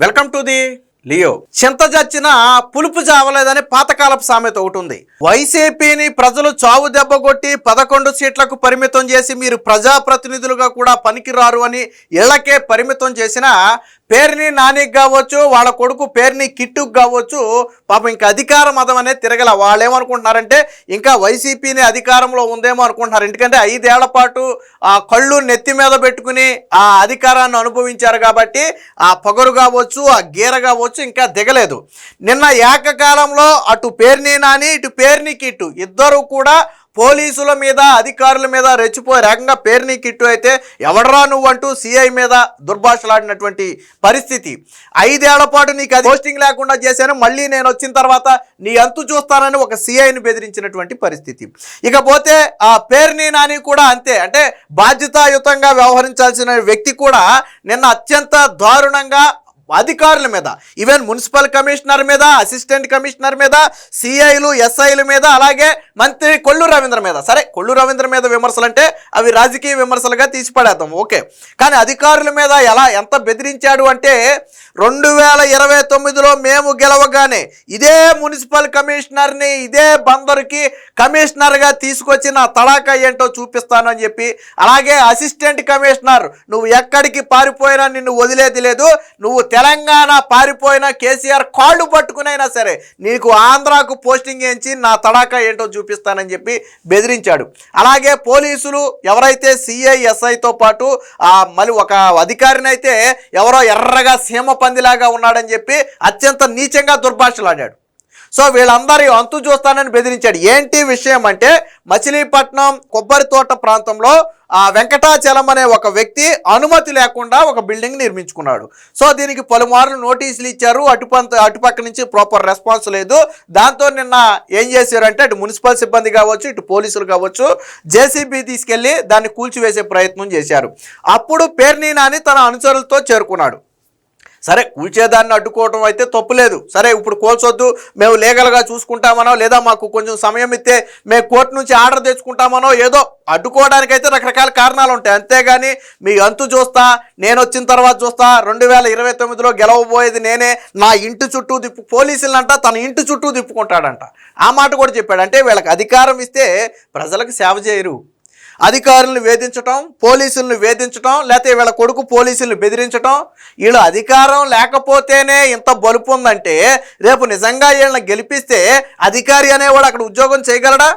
Welcome to the Leo. చింత చచ్చిన పులుపు చావలేదని పాతకాలపు సామెత ఒకటి ఉంది. వైసీపీని ప్రజలు చావు దెబ్బ కొట్టి 11 సీట్లకు పరిమితం చేసి మీరు ప్రజాప్రతినిధులుగా కూడా పనికిరారు అని ఇళ్లకే పరిమితం చేసిన పేరుని నానికి కావచ్చు, వాళ్ళ కొడుకు పేరుని కిట్టుకు కావచ్చు, పాపం ఇంకా అధికార మదం అనేది తిరగల. వాళ్ళు ఏమనుకుంటున్నారంటే ఇంకా వైసీపీని అధికారంలో ఉందేమో అనుకుంటున్నారు. ఎందుకంటే 5 ఏళ్ల పాటు ఆ కళ్ళు నెత్తి మీద పెట్టుకుని ఆ అధికారాన్ని అనుభవించారు కాబట్టి ఆ పొగరు కావచ్చు, ఆ గీర కావచ్చు ఇంకా దిగలేదు. నిన్న ఏకకాలంలో అటు పేరుని నాని ఇటు పేరుని కిట్టు ఇద్దరు కూడా పోలీసుల మీద అధికారుల మీద రెచ్చిపోయి రకంగా పేరుని కిట్టు అయితే ఎవడరా నువ్వంటూ సిఐ మీద దుర్భాషలాడినటువంటి పరిస్థితి. 5 ఏళ్ల పాటు నీకు అది పోస్టింగ్ లేకుండా చేశాను, మళ్ళీ నేను వచ్చిన తర్వాత నీ అంతు చూస్తానని ఒక సిఐని బెదిరించినటువంటి పరిస్థితి. ఇకపోతే ఆ పేరుని నాని కూడా అంతే. అంటే బాధ్యతాయుతంగా వ్యవహరించాల్సిన వ్యక్తి కూడా నిన్న అత్యంత దారుణంగా అధికారుల మీద, ఈవెన్ మున్సిపల్ కమిషనర్ మీద, అసిస్టెంట్ కమిషనర్ మీద, సిఐలు ఎస్ఐల మీద, అలాగే మంత్రి కొల్లు రవీంద్ర మీద. సరే, కొల్లు రవీంద్ర మీద విమర్శలు అంటే అవి రాజకీయ విమర్శలుగా తీసిపడేద్దాం, ఓకే. కానీ అధికారుల మీద ఎంత బెదిరించాడు అంటే 2029లో మేము గెలవగానే ఇదే మున్సిపల్ కమిషనర్ని ఇదే బందరుకి కమిషనర్గా తీసుకొచ్చి నా తడాకా ఏంటో చూపిస్తానని చెప్పి, అలాగే అసిస్టెంట్ కమిషనర్ నువ్వు ఎక్కడికి పారిపోయినా నిన్ను వదిలేది లేదు, నువ్వు తెలంగాణ పారిపోయిన కేసీఆర్ కాళ్ళు పట్టుకునైనా సరే నీకు ఆంధ్రాకు పోస్టింగ్ వేయించి నా తడాకా ఏంటో చూపిస్తానని చెప్పి బెదిరించాడు. అలాగే పోలీసులు ఎవరైతే సిఐ ఎస్ఐతో పాటు మళ్ళీ ఒక అధికారిని అయితే ఎవరో ఎర్రగా సీమ పందిలాగా ఉన్నాడని చెప్పి అత్యంత నీచంగా దుర్భాషలాడాడు. సో వీళ్ళందరూ అంతు చూస్తానని బెదిరించాడు. ఏంటి విషయం అంటే మచిలీపట్నం కొబ్బరి తోట ప్రాంతంలో వెంకటాచలం అనే ఒక వ్యక్తి అనుమతి లేకుండా ఒక బిల్డింగ్ నిర్మించుకున్నాడు. సో దీనికి పలుమార్లు నోటీసులు ఇచ్చారు, అటుపక్క నుంచి ప్రాపర్ రెస్పాన్స్ లేదు. దాంతో నిన్న ఏం చేశారంటే అటు మున్సిపల్ సిబ్బంది కావచ్చు, ఇటు పోలీసులు కావచ్చు, జేసీబీ తీసుకెళ్లి దాన్ని కూల్చివేసే ప్రయత్నం చేశారు. అప్పుడు పేర్ని నాని తన అనుచరులతో చేరుకున్నాడు. సరే, కూల్చేదాన్ని అడ్డుకోవడం అయితే తప్పులేదు. సరే, ఇప్పుడు కోల్చొద్దు, మేము లీగల్గా చూసుకుంటామనో, లేదా మాకు కొంచెం సమయం ఇస్తే మేము కోర్టు నుంచి ఆర్డర్ తెచ్చుకుంటామనో, ఏదో అడ్డుకోవడానికైతే రకరకాల కారణాలు ఉంటాయి. అంతేగాని మీ అంతు చూస్తా, నేను వచ్చిన తర్వాత చూస్తా, 2029లో గెలవబోయేది నేనే, నా ఇంటి చుట్టూ పోలీసులంట తన ఇంటి చుట్టూ తిప్పుకుంటాడంట. ఆ మాట కూడా చెప్పాడు. అంటే వీళ్ళకి అధికారం ఇస్తే ప్రజలకు సేవ చేయరు, అధికారులను వేధించటం, పోలీసులను వేధించటం, లేకపోతే వీళ్ళ కొడుకు పోలీసులను బెదిరించటం. వీళ్ళు అధికారం లేకపోతేనే ఇంత బలుపు ఉందంటే రేపు నిజంగా వీళ్ళని గెలిపిస్తే అధికారి అనేవాడు అక్కడ ఉద్యోగం చేయగలడా?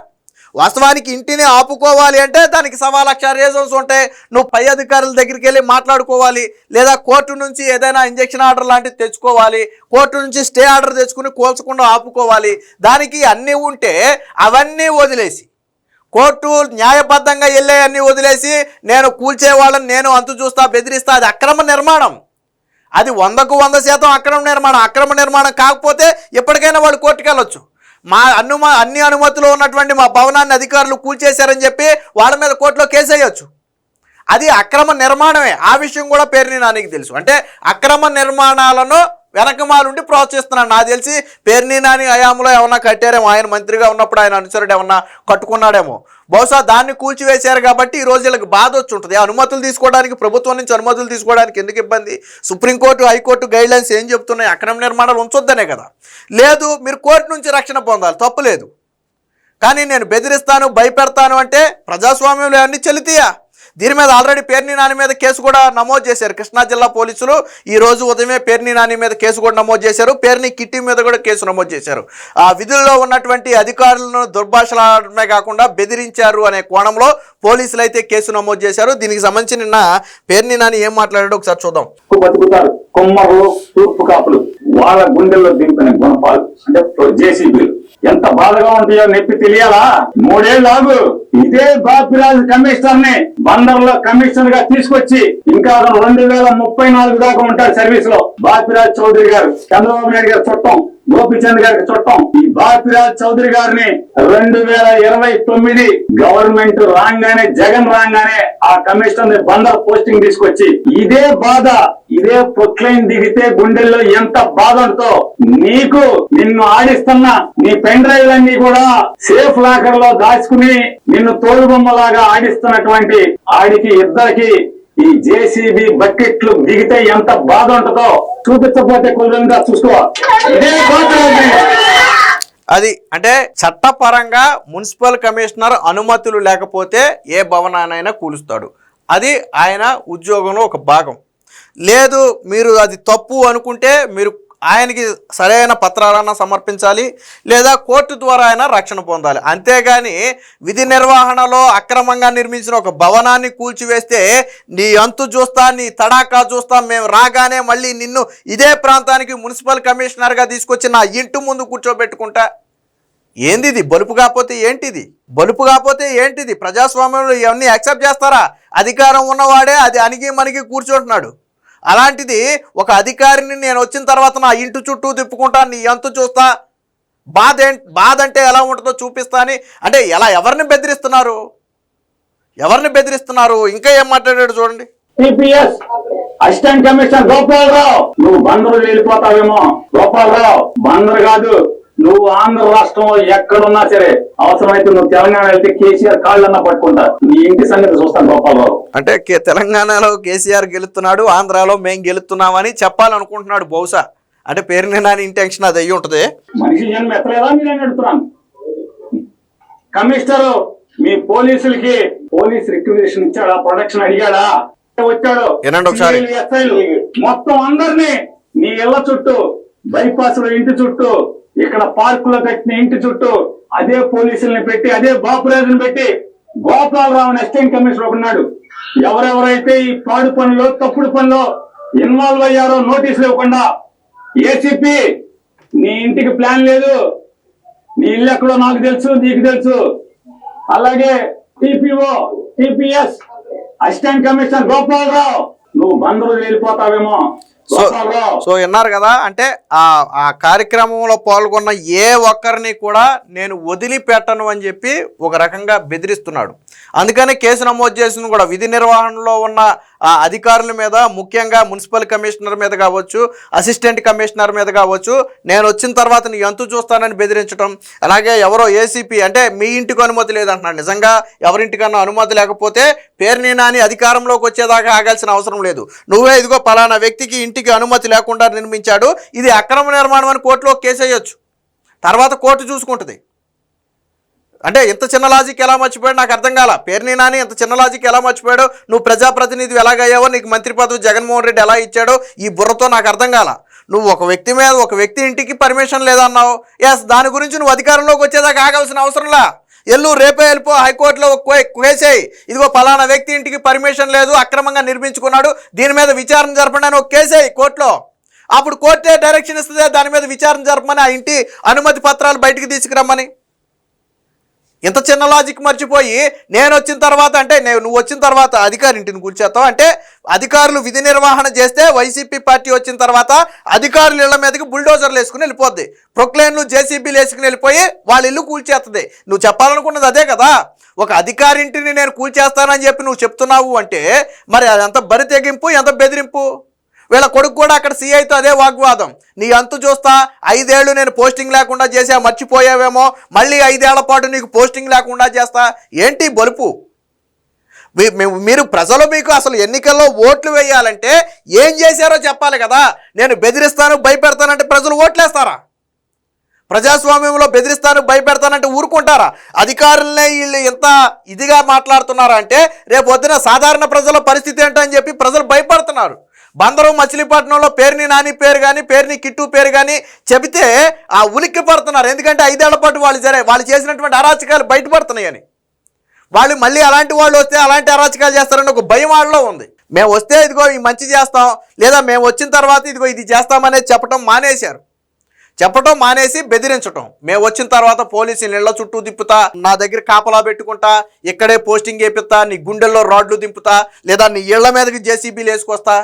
వాస్తవానికి ఇంటిని ఆపుకోవాలి అంటే దానికి 1,00,000 రీజన్స్ ఉంటాయి. నువ్వు పై అధికారుల దగ్గరికి వెళ్ళి మాట్లాడుకోవాలి, లేదా కోర్టు నుంచి ఏదైనా ఇంజెక్షన్ ఆర్డర్ లాంటిది తెచ్చుకోవాలి, కోర్టు నుంచి స్టే ఆర్డర్ తెచ్చుకుని కోల్చకుండా ఆపుకోవాలి. దానికి అన్నీ ఉంటే అవన్నీ వదిలేసి, కోర్టు న్యాయబద్ధంగా వెళ్ళే అన్నీ వదిలేసి నేను కూల్చేవాళ్ళని నేను అంతు చూస్తా, బెదిరిస్తా, అది అక్రమ నిర్మాణం. అది 100కు 100% అక్రమ నిర్మాణం. అక్రమ నిర్మాణం కాకపోతే ఎప్పటికైనా వాళ్ళు కోర్టుకు వెళ్ళొచ్చు. అన్ని అనుమతులు ఉన్నటువంటి మా భవనాన్ని అధికారులు కూల్చేశారని చెప్పి వాళ్ళ మీద కోర్టులో కేసు వేయొచ్చు. అది అక్రమ నిర్మాణమే. ఆ విషయం కూడా పేరుని నానికి తెలుసు. అంటే అక్రమ నిర్మాణాలను వెనకమాలుండి ప్రోత్సహిస్తున్నాడు. నాకు తెలిసి పేరుని నాని హయాంలో ఏమన్నా కట్టారేమో, ఆయన మంత్రిగా ఉన్నప్పుడు ఆయన అనుసరుడు ఏమన్నా కట్టుకున్నాడేమో. బహుశా దాన్ని కూల్చివేశారు కాబట్టి ఈ రోజు వీళ్ళకి బాధ వచ్చి ఉంటుంది. అనుమతులు తీసుకోవడానికి, ప్రభుత్వం నుంచి అనుమతులు తీసుకోవడానికి ఎందుకు ఇబ్బంది? సుప్రీంకోర్టు, హైకోర్టు గైడ్లైన్స్ ఏం చెప్తున్నాయి? అక్రమ నిర్మాణాలు ఉంచొద్దనే కదా. లేదు, మీరు కోర్టు నుంచి రక్షణ పొందాలి, తప్పులేదు. కానీ నేను బెదిరిస్తాను, భయపెడతాను అంటే ప్రజాస్వామ్యంలో అన్నీ చెల్లితీయా? దీని మీద ఆల్రెడీ పేర్ని నాని మీద కేసు కూడా నమోదు చేశారు కృష్ణా జిల్లా పోలీసులు. ఈ రోజు ఉదయమే పేర్ని నాని మీద కేసు కూడా నమోదు చేశారు, పేరుని కిట్టి మీద కూడా కేసు నమోదు చేశారు. ఆ విధుల్లో ఉన్నటువంటి అధికారులను దుర్భాషలాడమే కాకుండా బెదిరించారు అనే కోణంలో పోలీసులు అయితే కేసు నమోదు చేశారు. దీనికి సంబంధించి నిన్న పేర్ని నాని ఏం మాట్లాడాడో ఒకసారి చూద్దాం. కొమ్మర్లు, తూర్పు కాపులు వాళ్ళ గుండెల్లో దింపిన గుణపాలు అంటే జేసీబీలు ఎంత బాధగా ఉంటాయో నొప్పి తెలియాలా? 3 ఏళ్ళు ఆగు, ఇదే బాపిరాజు కమిషనర్ ని బందర్లో కమిషనర్ గా తీసుకొచ్చి ఇంకా 2034 దాకా ఉంటాడు సర్వీస్ లో. బాపిరాజు చౌదరి గారు చంద్రబాబు నాయుడు గారు చుట్టం, గోపిచంద్ గారికి చుట్టం. ఈ బాపిరాజ్ చౌదరి గారిని 2029 గవర్నమెంట్ రాగానే, జగన్ రాగానే ఆ కమిషనర్ ని బందర్ పోస్టింగ్ తీసుకొచ్చి ఇదే బాధ, ఇదే ప్రొక్లైన్ దిగితే గుండెల్లో ఎంత బాధ ఉంటుందో నీకు. నిన్ను ఆడిస్తున్న నీ పెన్ డ్రైవ్ అన్ని కూడా సేఫ్ లాకర్ లో దాచుకుని నిన్ను తోలుబొమ్మలాగా ఆడిస్తున్నటువంటి ఆడికి ఇద్దరికి ఈ జేసీబీ బకెట్లు దిగితే ఎంత బాధ ఉంటుందో చూపించకపోతే కొంచెంగా చూసుకో. ఇదే బాధ. అది అంటే చట్టపరంగా మున్సిపల్ కమిషనర్ అనుమతులు లేకపోతే ఏ భవనానైనా కూలుస్తాడు. అది ఆయన ఉద్యోగంలో ఒక భాగం. లేదు మీరు అది తప్పు అనుకుంటే మీరు ఆయనకి సరైన పత్రాలన్నా సమర్పించాలి, లేదా కోర్టు ద్వారా అయినా రక్షణ పొందాలి. అంతేగాని విధి నిర్వహణలో అక్రమంగా నిర్మించిన ఒక భవనాన్ని కూల్చివేస్తే నీ అంతు చూస్తా, నీ తడాకా చూస్తా, మేము రాగానే మళ్ళీ నిన్ను ఇదే ప్రాంతానికి మున్సిపల్ కమిషనర్గా తీసుకొచ్చి నా ఇంటి ముందు కూర్చోబెట్టుకుంటా. ఏంది ఇది? బలుపు కాకపోతే ఏంటిది? బలుపు కాకపోతే ఏంటిది? ప్రజాస్వామ్యంలో ఇవన్నీ యాక్సెప్ట్ చేస్తారా? అధికారం ఉన్నవాడే అది అణిగి మణిగి కూర్చుంటున్నాడు. అలాంటిది ఒక అధికారిని నేను వచ్చిన తర్వాత నా ఇంటి చుట్టూ తిప్పుకుంటా, నీ అంతు చూస్తా, బాధ అంటే ఎలా ఉంటుందో చూపిస్తా అని అంటే ఎలా? ఎవరిని బెదిరిస్తున్నారు? ఎవరిని బెదిరిస్తున్నారు? ఇంకా ఏం మాట్లాడాడు చూడండి. టీపీఎస్ అసిస్టెంట్ కమిషనర్ గోపాలరావు, నువ్వు బందరు వెళ్ళిపోతావేమో. గోపాలరావు బందరు కాదు, నువ్వు ఆంధ్ర రాష్ట్రంలో ఎక్కడున్నా సరే, అవసరమైతే నువ్వు తెలంగాణ వెళ్తే కేసీఆర్ కాళ్ళన్నా పట్టుకుంటా. నీ ఇంటి సంగతి చూస్తాను గోపాలరావు. అంటే తెలంగాణలో కేసీఆర్ గెలుస్తున్నాడు, ఆంధ్రాలో మేం గెలుస్తున్నామని చెప్పాలనుకుంటున్నాడు బహుశా. అంటే పేరుని నాని ఇంటెన్షన్ అది అయ్యి ఉంటుంది. మనిషి జన్మ ఎత్తలేదా మీరు అడుగుతున్నాను. కమిషనర్ మీ పోలీసులకి పోలీస్ రిక్వజిషన్ ఇచ్చాడా? ప్రొటెక్షన్ అడిగాడా? వచ్చాడు. వినండి ఒకసారి. మొత్తం అందరినీ నీ ఇళ్ల చుట్టూ, బైపాస్ లో ఇంటి చుట్టూ, ఇక్కడ పార్కులో కట్టిన ఇంటి చుట్టూ అదే పోలీసుల్ని పెట్టి, అదే బాపురాజుని పెట్టి గోపాలరావు అసిస్టెంట్ కమిషనర్ ఉన్నాడు. ఎవరెవరైతే ఈ పాడు పనిలో, తప్పుడు పనిలో ఇన్వాల్వ్ అయ్యారో నోటీసులు ఇవ్వకుండా, ఏసీపీ నీ ఇంటికి ప్లాన్ లేదు, నీ ఇల్లు ఎక్కడో నాకు తెలుసు, నీకు తెలుసు. అలాగే TPO TPS assistant commissioner Gopalarao, నువ్వు బందరు వెళ్ళిపోతావేమో. సో విన్నారు కదా. అంటే ఆ కార్యక్రమంలో పాల్గొన్న ఏ ఒక్కరిని కూడా నేను వదిలిపెట్టను అని చెప్పి ఒక రకంగా బెదిరిస్తున్నాడు. అందుకనే కేసు నమోదు చేసింది కూడా విధి నిర్వహణలో ఉన్న అధికారుల మీద, ముఖ్యంగా మున్సిపల్ కమిషనర్ మీద కావచ్చు, అసిస్టెంట్ కమిషనర్ మీద కావచ్చు, నేను వచ్చిన తర్వాత నీ ఎంతు చూస్తానని బెదిరించడం. అలాగే ఎవరో ఏసీపీ అంటే మీ ఇంటికి అనుమతి లేదంటున్నాడు. నిజంగా ఎవరింటికన్నా అనుమతి లేకపోతే పేరుని నాని అధికారంలోకి వచ్చేదాకా ఆగాల్సిన అవసరం లేదు. నువ్వే ఇదిగో పలానా వ్యక్తికి ఇంటికి అనుమతి లేకుండా నిర్మించాడు, ఇది అక్రమ నిర్మాణం అని కోర్టులో కేసు వేయొచ్చు. తర్వాత కోర్టు చూసుకుంటుంది. అంటే ఇంత చిన్న లాజిక్ ఎలా మర్చిపోయాడు నాకు అర్థం కాల. పేరుని నాని ఇంత చిన్న లాజిక్ ఎలా మర్చిపోయాడు? నువ్వు ప్రజాప్రతినిధి ఎలాగయ్యావో, నీకు మంత్రి పదవి జగన్మోహన్ రెడ్డి ఎలా ఇచ్చాడో ఈ బుర్రతో నాకు అర్థం కాల. నువ్వు ఒక వ్యక్తి మీద, ఒక వ్యక్తి ఇంటికి పర్మిషన్ లేదన్నావు. ఎస్, దాని గురించి నువ్వు అధికారంలోకి వచ్చేదాకా ఆగాల్సిన అవసరంలా. రేపే వెళ్ళిపో, హైకోర్టులో కేసేయి. ఇదిగో పలానా వ్యక్తి ఇంటికి పర్మిషన్ లేదు, అక్రమంగా నిర్మించుకున్నాడు, దీని మీద విచారణ జరపండి అని ఒక కేసేయి కోర్టులో. అప్పుడు కోర్టే డైరెక్షన్ ఇస్తుంది దాని మీద విచారణ జరపమని, ఆ ఇంటి అనుమతి పత్రాలు బయటికి తీసుకురమ్మని. ఇంత చిన్న లాజిక్ మర్చిపోయి నేను వచ్చిన తర్వాత అంటే నువ్వు వచ్చిన తర్వాత అధికారి ఇంటిని కూల్చేస్తావు. అంటే అధికారులు విధి నిర్వహణ చేస్తే వైసీపీ పార్టీ వచ్చిన తర్వాత అధికారుల ఇళ్ల మీదకి బుల్డోజర్లు వేసుకుని వెళ్ళిపోద్ది, ప్రొక్లైన్లు జేసీబీలు వేసుకుని వెళ్ళిపోయి వాళ్ళ ఇల్లు కూల్చేస్తుంది. నువ్వు చెప్పాలనుకున్నది అదే కదా. ఒక అధికారింటిని నేను కూల్చేస్తానని చెప్పి నువ్వు చెప్తున్నావు అంటే మరి అది ఎంత బరి తెగింపు, ఎంత బెదిరింపు. వీళ్ళ కొడుకు కూడా అక్కడ సీఐతో అదే వాగ్వాదం. నీ అంతు చూస్తా, 5 ఏళ్ళు నేను పోస్టింగ్ లేకుండా చేసా, మర్చిపోయావేమో, మళ్ళీ 5 ఏళ్ల పాటు నీకు పోస్టింగ్ లేకుండా చేస్తా. ఏంటి బలుపు? మీరు ప్రజలు మీకు అసలు ఎన్నికల్లో ఓట్లు వేయాలంటే ఏం చేశారో చెప్పాలి కదా. నేను బెదిరిస్తాను, భయపెడతానంటే ప్రజలు ఓట్లేస్తారా? ప్రజాస్వామ్యంలో బెదిరిస్తాను, భయపెడతానంటే ఊరుకుంటారా? అధికారులనే వీళ్ళు ఎంత ఇదిగా మాట్లాడుతున్నారా అంటే రేపు పొద్దున సాధారణ ప్రజల పరిస్థితి ఏంటని చెప్పి ప్రజలు భయపడుతున్నారు. బందరు మచిలీపట్నంలో పేరుని నాని పేరు కానీ, పేరుని కిట్టు పేరు కానీ చెబితే ఆ ఉలిక్కి పడుతున్నారు. ఎందుకంటే 5 ఏళ్ల పాటు వాళ్ళు చేసినటువంటి అరాచకాలు బయటపడుతున్నాయని. వాళ్ళు మళ్ళీ అలాంటి వాళ్ళు వస్తే అలాంటి అరాచకాలు చేస్తారని ఒక భయం వాళ్ళలో ఉంది. మేము వస్తే ఇదిగో ఈ మంచి చేస్తాం, లేదా మేము వచ్చిన తర్వాత ఇదిగో ఇది చేస్తామనేది చెప్పడం మానేసి బెదిరించటం. మేము వచ్చిన తర్వాత పోలీసులు ఇళ్ల చుట్టూ తిప్పుతా, నా దగ్గర కాపలా పెట్టుకుంటా, ఇక్కడే పోస్టింగ్ వేపిస్తా, నీ గుండెల్లో రాడ్లు దింపుతా, లేదా నీ ఇళ్ల మీదకి జేసీబీలు వేసుకొస్తా.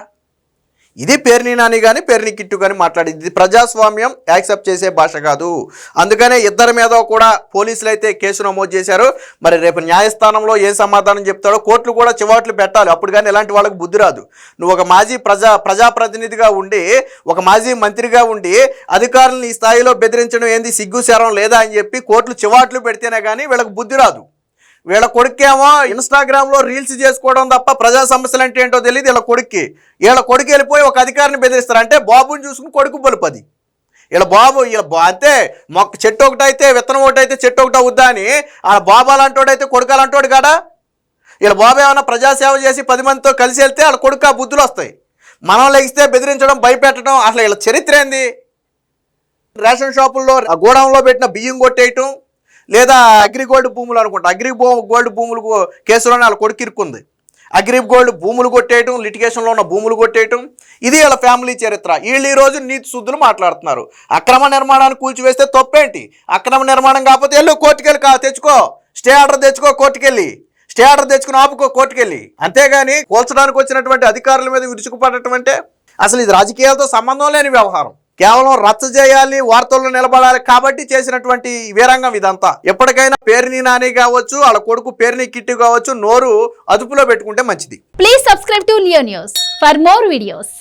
ఇది పేరుని నాని కానీ, పేరుని కిట్టు కానీ మాట్లాడింది. ఇది ప్రజాస్వామ్యం యాక్సెప్ట్ చేసే భాష కాదు. అందుకనే ఇద్దరి మీద కూడా పోలీసులు అయితే కేసు నమోదు చేశారు. మరి రేపు న్యాయస్థానంలో ఏం సమాధానం చెప్తాడో కోర్టులు కూడా చివాట్లు పెట్టాలి. అప్పుడు కానీ ఇలాంటి వాళ్ళకి బుద్ధి రాదు. నువ్వు ఒక మాజీ ప్రజాప్రతినిధిగా ఉండి, ఒక మాజీ మంత్రిగా ఉండి అధికారులను ఈ స్థాయిలో బెదిరించడం ఏంది, సిగ్గు శరం లేదా అని చెప్పి కోర్టులు చివాట్లు పెడితేనే కానీ వీళ్ళకి బుద్ధి రాదు. వీళ్ళ కొడుకేమో ఇన్స్టాగ్రామ్ లో రీల్స్ చేసుకోవడం తప్ప ప్రజా సమస్యలు అంటే ఏంటో తెలియదు వీళ్ళ కొడుక్కి. వీళ్ళ కొడుకు వెళ్ళిపోయి ఒక అధికారిని బెదిరిస్తారు, అంటే బాబుని చూసుకుని కొడుకు బలుపది. వీళ్ళ అంతే మొక్క చెట్టు ఒకటి అయితే విత్తనం ఒకటి అయితే చెట్టు ఒకటి అవుద్దా అని ఆ బాబు అలాంటోడు అయితే కొడుకు అలాంటోడు కాడా. వీళ్ళ బాబు ఏమైనా ప్రజాసేవ చేసి 10 మందితో కలిసి వెళ్తే వాళ్ళ కొడుకు ఆ బుద్ధులు వస్తాయి. మనం లెగిస్తే బెదిరించడం, భయపెట్టడం, అసలు వీళ్ళ చరిత్ర ఏంది? రేషన్ షాపుల్లో గోడౌన్లో పెట్టిన బియ్యం కొట్టేయటం, లేదా అగ్రిగోల్డ్ భూములు అనుకుంటా, గోల్డ్ భూములు కేసులోనే వాళ్ళ కొడుకు ఇరుక్కుంది. అగ్రిగోల్డ్ భూములు కొట్టేయటం, లిటిగేషన్లో ఉన్న భూములు కొట్టేయటం, ఇది వీళ్ళ ఫ్యామిలీ చరిత్ర. వీళ్ళు ఈరోజు నీతి శుద్ధులు మాట్లాడుతున్నారు. అక్రమ నిర్మాణాన్ని కూల్చివేస్తే తప్పేంటి? అక్రమ నిర్మాణం కాకపోతే వెళ్ళు కోర్టుకెళ్ళి తెచ్చుకో, స్టే ఆర్డర్ తెచ్చుకో, కోర్టుకెళ్ళి స్టే ఆర్డర్ తెచ్చుకుని ఆపుకో కోర్టుకెళ్ళి. అంతేగాని కూల్చడానికి వచ్చినటువంటి అధికారుల మీద విరుచుకుపడటం అంటే అసలు ఇది రాజకీయాలతో సంబంధం లేని వ్యవహారం. కేవలం రచ్చ చేయాలి, వార్తల్లో నిలబడాలి కాబట్టి చేసినటువంటి వీరంగం ఇదంతా. ఎప్పటికైనా పేరుని నాని కావచ్చు, వాళ్ళ కొడుకు పేరుని కిట్టు కావచ్చు, నోరు అదుపులో పెట్టుకుంటే మంచిది. Please subscribe to Leo news for more videos.